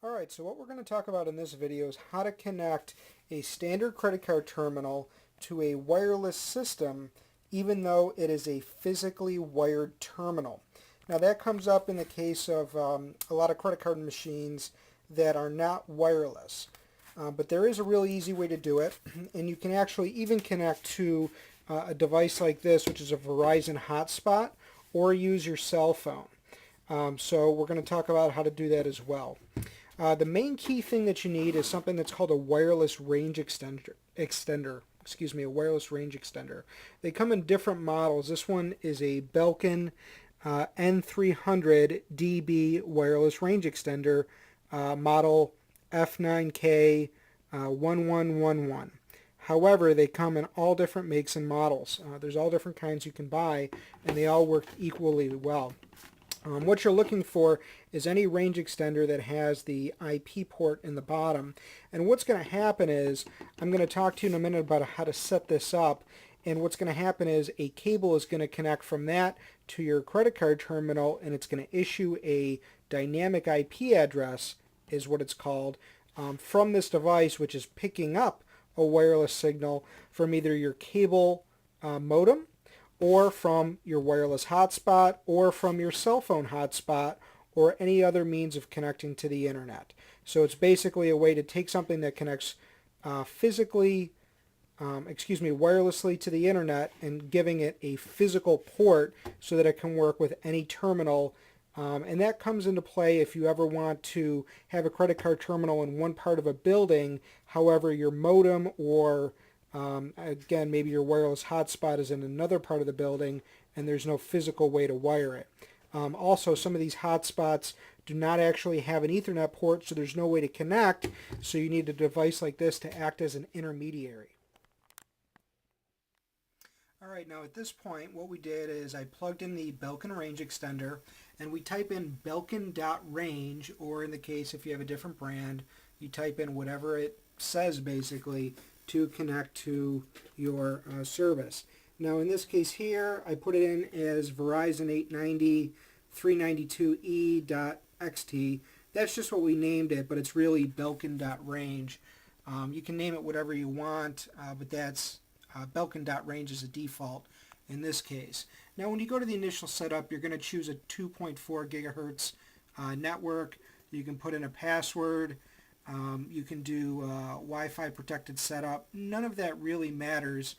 Alright, so what we're going to talk about in this video is how to connect a standard credit card terminal to a wireless system even though it is a physically wired terminal. Now that comes up in the case of a lot of credit card machines that are not wireless. But there is a really easy way to do it, and you can actually even connect to a device like this, which is a Verizon Hotspot, or use your cell phone. So we're going to talk about how to do that as well. The main key thing that you need is something that's called a wireless range extender. Excuse me, a wireless range extender. They come in different models. This one is a Belkin N300 dB wireless range extender, model F9K 1111. However, they come in all different makes and models. There's all different kinds you can buy, and they all work equally well. What you're looking for is any range extender that has the IP port in the bottom. And what's going to happen is, I'm going to talk to you in a minute about how to set this up. And what's going to happen is a cable is going to connect from that to your credit card terminal, and it's going to issue a dynamic IP address, is what it's called, from this device, which is picking up a wireless signal from either your cable modem, or from your wireless hotspot, or from your cell phone hotspot, or any other means of connecting to the internet. So it's basically a way to take something that connects wirelessly to the internet and giving it a physical port so that it can work with any terminal. And that comes into play if you ever want to have a credit card terminal in one part of a building, however your modem or again, maybe your wireless hotspot is in another part of the building and there's no physical way to wire it. Also, some of these hotspots do not actually have an Ethernet port, so there's no way to connect, so you need a device like this to act as an intermediary. Alright, now at this point what we did is I plugged in the Belkin range extender, and we type in belkin.range, or in the case if you have a different brand, you type in whatever it says basically to connect to your service. Now in this case here, I put it in as Verizon 890 392E.xt. That's just what we named it, but it's really Belkin.range. You can name it whatever you want, but that's Belkin.range is a default in this case. Now when you go to the initial setup, you're going to choose a 2.4 gigahertz network. You can put in a password. You can do Wi-Fi protected setup. None of that really matters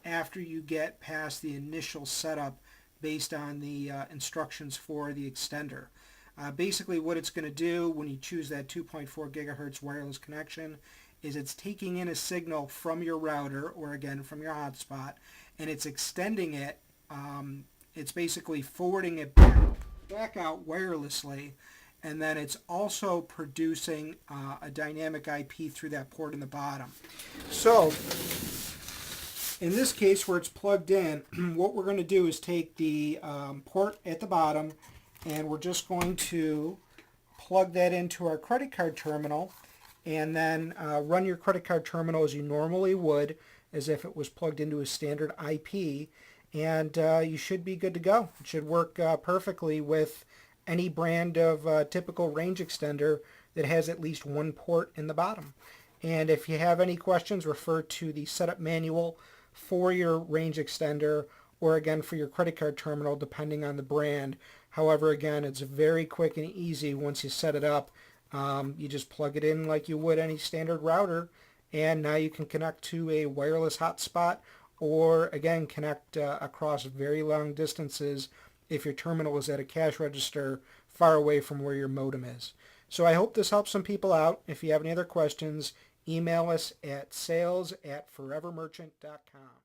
after you get past the initial setup based on the instructions for the extender. Basically what it's going to do when you choose that 2.4 gigahertz wireless connection is it's taking in a signal from your router, or again from your hotspot, and it's extending it. It's basically forwarding it back out wirelessly, and then it's also producing a dynamic IP through that port in the bottom. So in this case where it's plugged in, what we're going to do is take the port at the bottom, and we're just going to plug that into our credit card terminal, and then run your credit card terminal as you normally would, as if it was plugged into a standard IP, and you should be good to go. It should work perfectly with any brand of typical range extender that has at least one port in the bottom. And if you have any questions, refer to the setup manual for your range extender, or again for your credit card terminal, depending on the brand. However, again, it's very quick and easy once you set it up. You just plug it in like you would any standard router, and now you can connect to a wireless hotspot, or again connect across very long distances if your terminal is at a cash register far away from where your modem is. So I hope this helps some people out. If you have any other questions, email us at sales@forevermerchant.com.